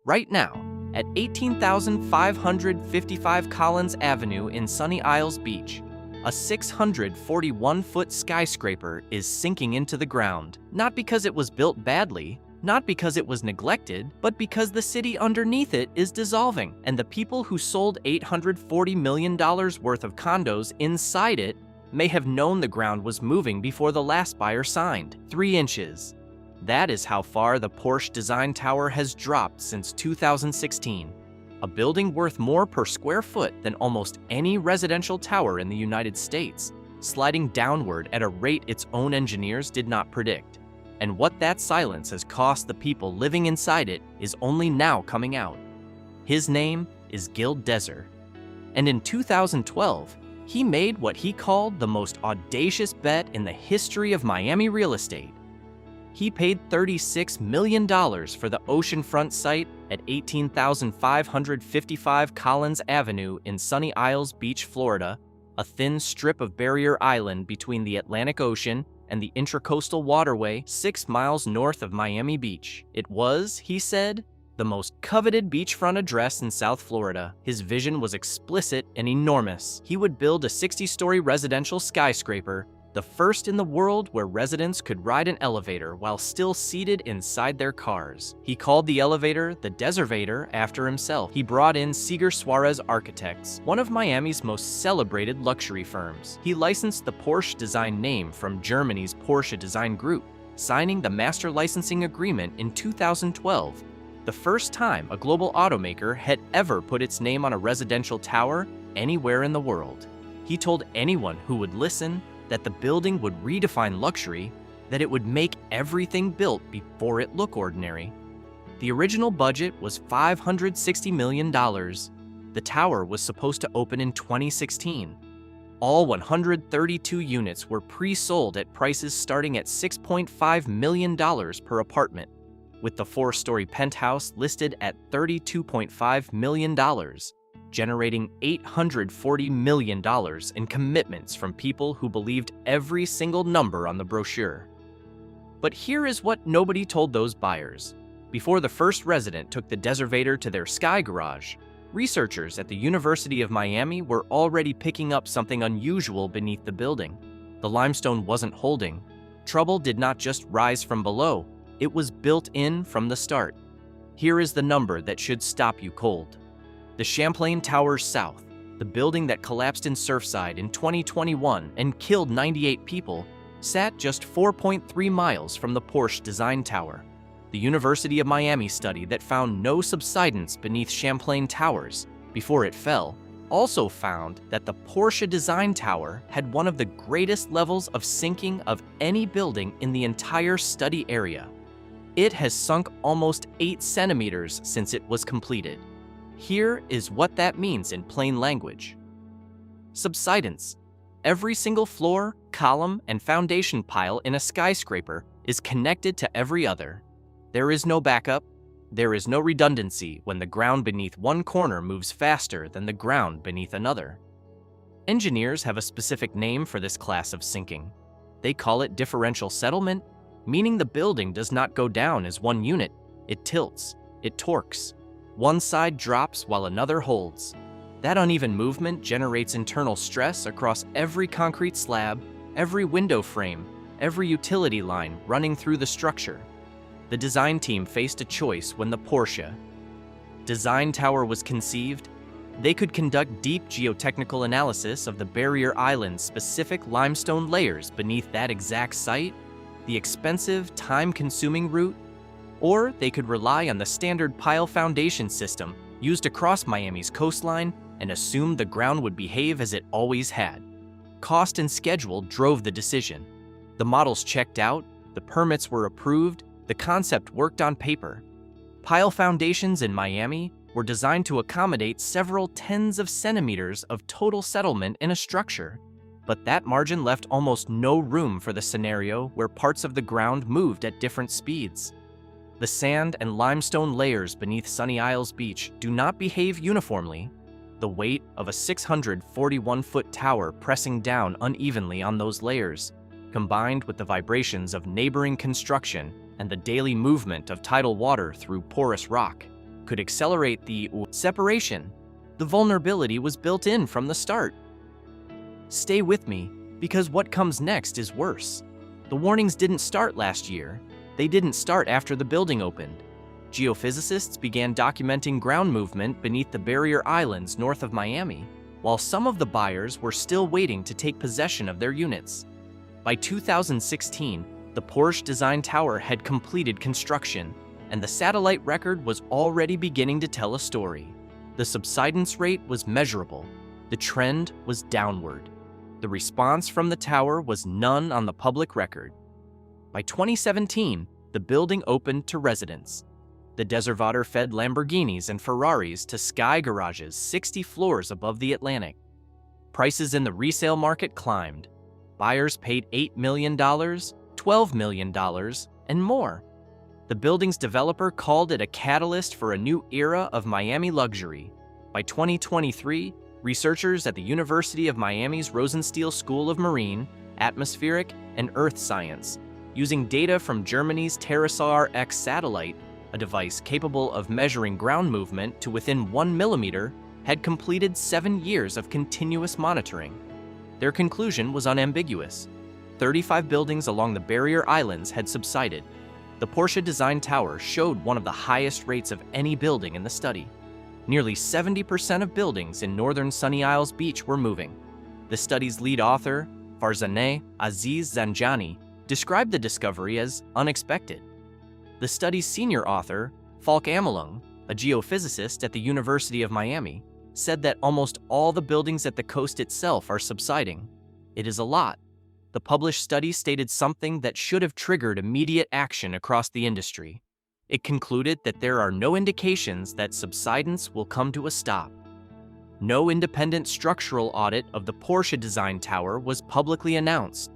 Right now, at 18,555 Collins Avenue in Sunny Isles Beach, a 641-foot skyscraper is sinking into the ground, not because it was built badly, not because it was neglected, but because the city underneath it is dissolving, and the people who sold $840 million worth of condos inside it may have known the ground was moving before the last buyer signed. 3 inches. That is how far the Porsche Design Tower has dropped since 2016. A building worth more per square foot than almost any residential tower in the United States, sliding downward at a rate its own engineers did not predict. And what that silence has cost the people living inside it is only now coming out. His name is Gil Deser. And in 2012, he made what he called the most audacious bet in the history of Miami real estate. He paid $36 million for the oceanfront site at 18,555 Collins Avenue in Sunny Isles Beach, Florida, a thin strip of barrier island between the Atlantic Ocean and the Intracoastal Waterway 6 miles north of Miami Beach. It was, he said, the most coveted beachfront address in South Florida. His vision was explicit and enormous. He would build a 60-story residential skyscraper, the first in the world where residents could ride an elevator while still seated inside their cars. He called the elevator the Deservator after himself. He brought in Seeger Suarez Architects, one of Miami's most celebrated luxury firms. He licensed the Porsche design name from Germany's Porsche Design Group, signing the master licensing agreement in 2012, the first time a global automaker had ever put its name on a residential tower anywhere in the world. He told anyone who would listen that the building would redefine luxury, that it would make everything built before it look ordinary. The original budget was $560 million. The tower was supposed to open in 2016. All 132 units were pre-sold at prices starting at $6.5 million per apartment, with the 4-story penthouse listed at $32.5 million. Generating $840 million in commitments from people who believed every single number on the brochure. But here is what nobody told those buyers. Before the first resident took the Deservator to their sky garage, researchers at the University of Miami were already picking up something unusual beneath the building. The limestone wasn't holding. Trouble did not just rise from below, it was built in from the start. Here is the number that should stop you cold. The Champlain Towers South, the building that collapsed in Surfside in 2021 and killed 98 people, sat just 4.3 miles from the Porsche Design Tower. The University of Miami study that found no subsidence beneath Champlain Towers before it fell also found that the Porsche Design Tower had one of the greatest levels of sinking of any building in the entire study area. It has sunk almost 8 centimeters since it was completed. Here is what that means in plain language. Subsidence. Every single floor, column, and foundation pile in a skyscraper is connected to every other. There is no backup. There is no redundancy when the ground beneath one corner moves faster than the ground beneath another. Engineers have a specific name for this class of sinking. They call it differential settlement, meaning the building does not go down as one unit. It tilts, it torques. One side drops while another holds. That uneven movement generates internal stress across every concrete slab, every window frame, every utility line running through the structure. The design team faced a choice when the Porsche Design Tower was conceived. They could conduct deep geotechnical analysis of the barrier island's specific limestone layers beneath that exact site, the expensive, time-consuming route, or they could rely on the standard pile foundation system used across Miami's coastline and assume the ground would behave as it always had. Cost and schedule drove the decision. The models checked out, the permits were approved, the concept worked on paper. Pile foundations in Miami were designed to accommodate several tens of centimeters of total settlement in a structure, but that margin left almost no room for the scenario where parts of the ground moved at different speeds. The sand and limestone layers beneath Sunny Isles Beach do not behave uniformly. The weight of a 641-foot tower pressing down unevenly on those layers, combined with the vibrations of neighboring construction and the daily movement of tidal water through porous rock, could accelerate the separation. The vulnerability was built in from the start. Stay with me, because what comes next is worse. The warnings didn't start last year. They didn't start after the building opened. Geophysicists began documenting ground movement beneath the barrier islands north of Miami, while some of the buyers were still waiting to take possession of their units. By 2016, the Porsche Design Tower had completed construction, and the satellite record was already beginning to tell a story. The subsidence rate was measurable. The trend was downward. The response from the tower was none on the public record. By 2017, the building opened to residents. The Deservator fed Lamborghinis and Ferraris to sky garages 60 floors above the Atlantic. Prices in the resale market climbed. Buyers paid $8 million, $12 million, and more. The building's developer called it a catalyst for a new era of Miami luxury. By 2023, researchers at the University of Miami's Rosenstiel School of Marine, Atmospheric, and Earth Science, using data from Germany's TerraSAR-X satellite, a device capable of measuring ground movement to within 1 millimeter, had completed 7 years of continuous monitoring. Their conclusion was unambiguous. 35 buildings along the barrier islands had subsided. The Porsche Design Tower showed one of the highest rates of any building in the study. Nearly 70% of buildings in northern Sunny Isles Beach were moving. The study's lead author, Farzaneh Aziz Zanjani, described the discovery as unexpected. The study's senior author, Falk Amelung, a geophysicist at the University of Miami, said that almost all the buildings at the coast itself are subsiding. It is a lot. The published study stated something that should have triggered immediate action across the industry. It concluded that there are no indications that subsidence will come to a stop. No independent structural audit of the Porsche Design Tower was publicly announced.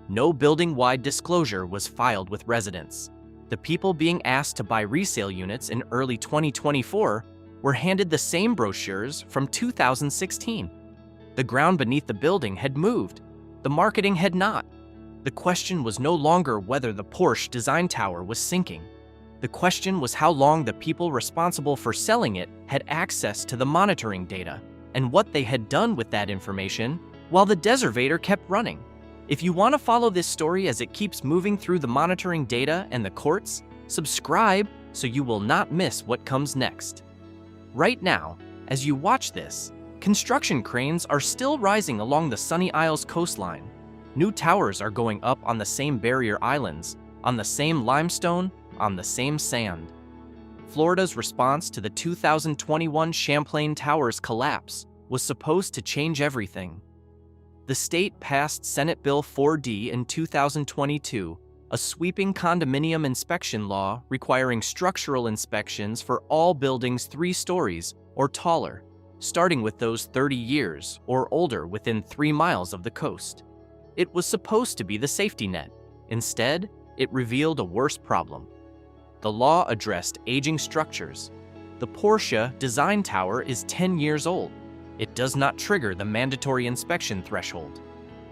No building-wide disclosure was filed with residents. The people being asked to buy resale units in early 2024 were handed the same brochures from 2016. The ground beneath the building had moved. The marketing had not. The question was no longer whether the Porsche Design Tower was sinking. The question was how long the people responsible for selling it had access to the monitoring data and what they had done with that information while the Deservator kept running. If you want to follow this story as it keeps moving through the monitoring data and the courts, subscribe so you will not miss what comes next. Right now, as you watch this, construction cranes are still rising along the Sunny Isles coastline. New towers are going up on the same barrier islands, on the same limestone, on the same sand. Florida's response to the 2021 Champlain Towers collapse was supposed to change everything. The state passed Senate Bill 4D in 2022, a sweeping condominium inspection law requiring structural inspections for all buildings 3 stories or taller, starting with those 30 years or older within 3 miles of the coast. It was supposed to be the safety net. Instead, it revealed a worse problem. The law addressed aging structures. The Porsche Design Tower is 10 years old. It does not trigger the mandatory inspection threshold.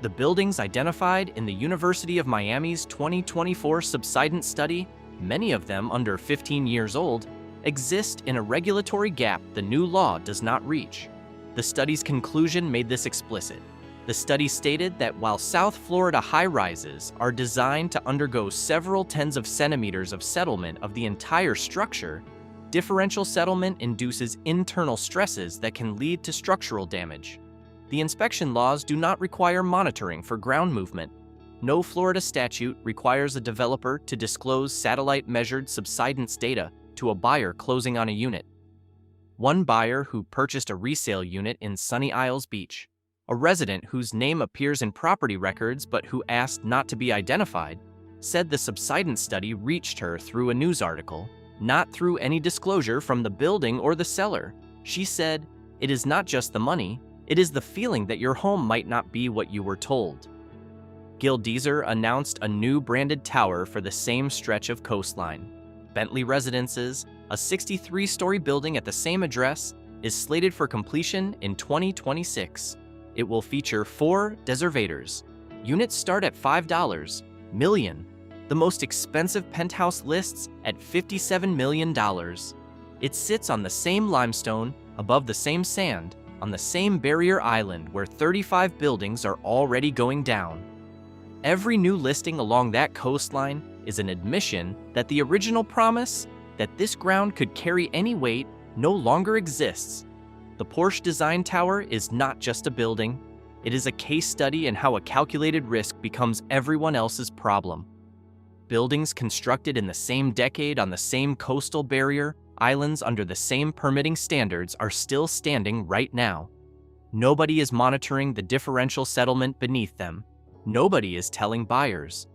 The buildings identified in the University of Miami's 2024 subsidence study, many of them under 15 years old, exist in a regulatory gap the new law does not reach. The study's conclusion made this explicit. The study stated that while South Florida high-rises are designed to undergo several tens of centimeters of settlement of the entire structure, differential settlement induces internal stresses that can lead to structural damage. The inspection laws do not require monitoring for ground movement. No Florida statute requires a developer to disclose satellite-measured subsidence data to a buyer closing on a unit. One buyer who purchased a resale unit in Sunny Isles Beach, a resident whose name appears in property records but who asked not to be identified, said the subsidence study reached her through a news article, not through any disclosure from the building or the seller. She said, "It is not just the money, it is the feeling that your home might not be what you were told." Gil Deezer announced a new branded tower for the same stretch of coastline. Bentley Residences, a 63-story building at the same address, is slated for completion in 2026. It will feature 4 Deservators. Units start at $5 million. The most expensive penthouse lists at $57 million. It sits on the same limestone, above the same sand, on the same barrier island where 35 buildings are already going down. Every new listing along that coastline is an admission that the original promise that this ground could carry any weight no longer exists. The Porsche Design Tower is not just a building. It is a case study in how a calculated risk becomes everyone else's problem. Buildings constructed in the same decade on the same coastal barrier, islands under the same permitting standards are still standing right now. Nobody is monitoring the differential settlement beneath them. Nobody is telling buyers.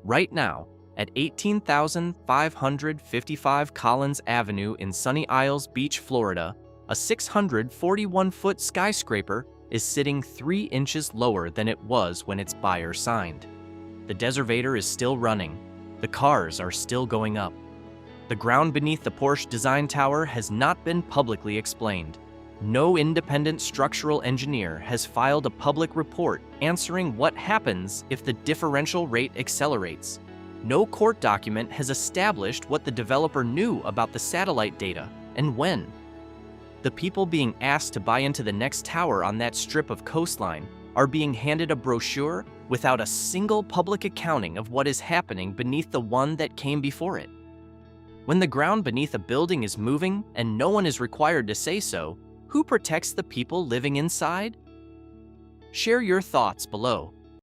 Right now, at 18,555 Collins Avenue in Sunny Isles Beach, Florida, a 641-foot skyscraper is sitting 3 inches lower than it was when its buyer signed. The deservator is still running. The cars are still going up. The ground beneath the Porsche Design Tower has not been publicly explained. No independent structural engineer has filed a public report answering what happens if the differential rate accelerates. No court document has established what the developer knew about the satellite data and when. The people being asked to buy into the next tower on that strip of coastline are being handed a brochure without a single public accounting of what is happening beneath the one that came before it. When the ground beneath a building is moving and no one is required to say so, who protects the people living inside? Share your thoughts below.